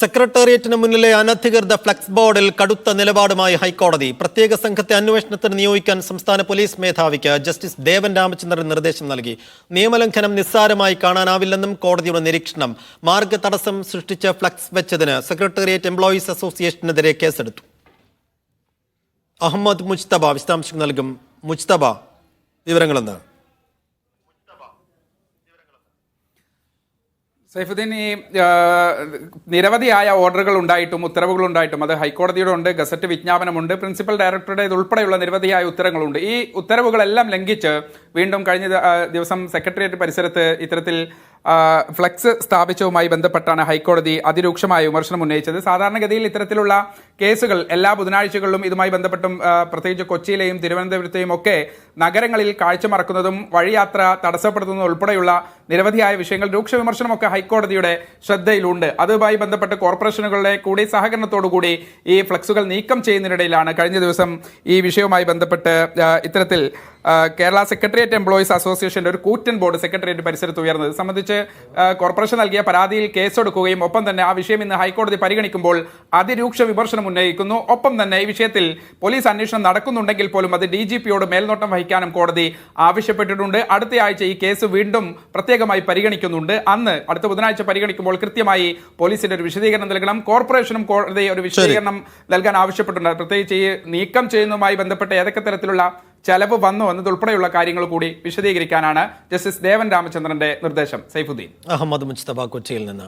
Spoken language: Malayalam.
സെക്രട്ടേറിയറ്റിന് മുന്നിലെ അനധികൃത ഫ്ലക്സ് ബോർഡിൽ കടുത്ത നിലപാടുമായി ഹൈക്കോടതി. പ്രത്യേക സംഘത്തെ അന്വേഷണത്തിന് നിയോഗിക്കാൻ സംസ്ഥാന പോലീസ് മേധാവിക്ക് ജസ്റ്റിസ് ദേവൻ രാമചന്ദ്രൻ നിർദ്ദേശം നൽകി. നിയമലംഘനം നിസ്സാരമായി കാണാനാവില്ലെന്നും കോടതിയുടെ നിരീക്ഷണം. മാർഗ തടസ്സം സൃഷ്ടിച്ച് ഫ്ലക്സ് വെച്ചതിന് സെക്രട്ടേറിയറ്റ് എംപ്ലോയീസ് അസോസിയേഷനെതിരെ കേസെടുത്തു. അഹമ്മദ് മുജ്തബ വിശദാംശങ്ങൾ നൽകും. മുജ്തബ, വിവരങ്ങളെന്താണ്? സൈഫുദ്ദീൻ, ഈ നിരവധിയായ ഓർഡറുകൾ ഉണ്ടായിട്ടും ഉത്തരവുകൾ ഉണ്ടായിട്ടും അത് ഹൈക്കോടതിയുടെ ഉണ്ട്, ഗസറ്റ് വിജ്ഞാപനമുണ്ട്, പ്രിൻസിപ്പൽ ഡയറക്ടറുടെ ഉൾപ്പെടെയുള്ള നിരവധിയായ ഉത്തരങ്ങളുണ്ട്. ഈ ഉത്തരവുകളെല്ലാം ലംഘിച്ച് വീണ്ടും കഴിഞ്ഞ ദിവസം സെക്രട്ടേറിയറ്റ് പരിസരത്ത് ഇത്തരത്തിൽ ഫ്ലക്സ് സ്ഥാപിച്ചതുമായി ബന്ധപ്പെട്ടാണ് ഹൈക്കോടതി അതിരൂക്ഷമായ വിമർശനം ഉന്നയിച്ചത്. സാധാരണഗതിയിൽ ഇത്തരത്തിലുള്ള കേസുകൾ എല്ലാ ബുധനാഴ്ചകളിലും ഇതുമായി ബന്ധപ്പെട്ടും പ്രത്യേകിച്ച് കൊച്ചിയിലെയും തിരുവനന്തപുരത്തെയും ഒക്കെ നഗരങ്ങളിൽ കാഴ്ചമറക്കുന്നതും വഴിയാത്ര തടസ്സപ്പെടുത്തുന്നതും ഉൾപ്പെടെയുള്ള നിരവധിയായ വിഷയങ്ങൾ രൂക്ഷ വിമർശനമൊക്കെ ഹൈക്കോടതിയുടെ ശ്രദ്ധയിലുണ്ട്. അതുമായി ബന്ധപ്പെട്ട് കോർപ്പറേഷനുകളുടെ കൂടി സഹകരണത്തോടുകൂടി ഈ ഫ്ലക്സുകൾ നീക്കം ചെയ്യുന്നതിനിടയിലാണ് കഴിഞ്ഞ ദിവസം ഈ വിഷയവുമായി ബന്ധപ്പെട്ട് ഇത്തരത്തിൽ കേരള സെക്രട്ടേറിയറ്റ് എംപ്ലോയീസ് അസോസിയേഷന്റെ ഒരു കൂറ്റൻ ബോർഡ് സെക്രട്ടേറിയറ്റ് പരിസരത്ത് ഉയർന്നത് സംബന്ധിച്ച് കോർപ്പറേഷൻ നൽകിയ പരാതിയിൽ കേസെടുക്കുകയും ഒപ്പം തന്നെ ആ വിഷയം ഇന്ന് ഹൈക്കോടതി പരിഗണിക്കുമ്പോൾ അതിരൂക്ഷ വിമർശനം ഉന്നയിക്കുന്നു. ഒപ്പം തന്നെ ഈ വിഷയത്തിൽ പോലീസ് അന്വേഷണം നടക്കുന്നുണ്ടെങ്കിൽ പോലും അത് DGPയോട് മേൽനോട്ടം വഹിക്കാനും കോടതി ആവശ്യപ്പെട്ടിട്ടുണ്ട്. അടുത്തയാഴ്ച ഈ കേസ് വീണ്ടും പ്രത്യേകമായി പരിഗണിക്കുന്നുണ്ട്. അന്ന് അടുത്ത ബുധനാഴ്ച പരിഗണിക്കുമ്പോൾ കൃത്യമായി പോലീസിന്റെ ഒരു വിശദീകരണം നൽകണം. കോർപ്പറേഷനും കോടതി ഒരു വിശദീകരണം നൽകാൻ ആവശ്യപ്പെട്ടിട്ടുണ്ട്. പ്രത്യേകിച്ച് ഈ നീക്കം ചെയ്യുന്നതുമായി ബന്ധപ്പെട്ട് ഏതൊക്കെ തരത്തിലുള്ള ചെലവ് വന്നു എന്നതുൾപ്പെടെയുള്ള കാര്യങ്ങൾ കൂടി വിശദീകരിക്കാനാണ് ജസ്റ്റിസ് ദേവൻ രാമചന്ദ്രന്റെ നിർദ്ദേശം. സൈഫുദ്ദീൻ. അഹമ്മദ് മുജ്തബ, കൊച്ചിയിൽ നിന്ന്.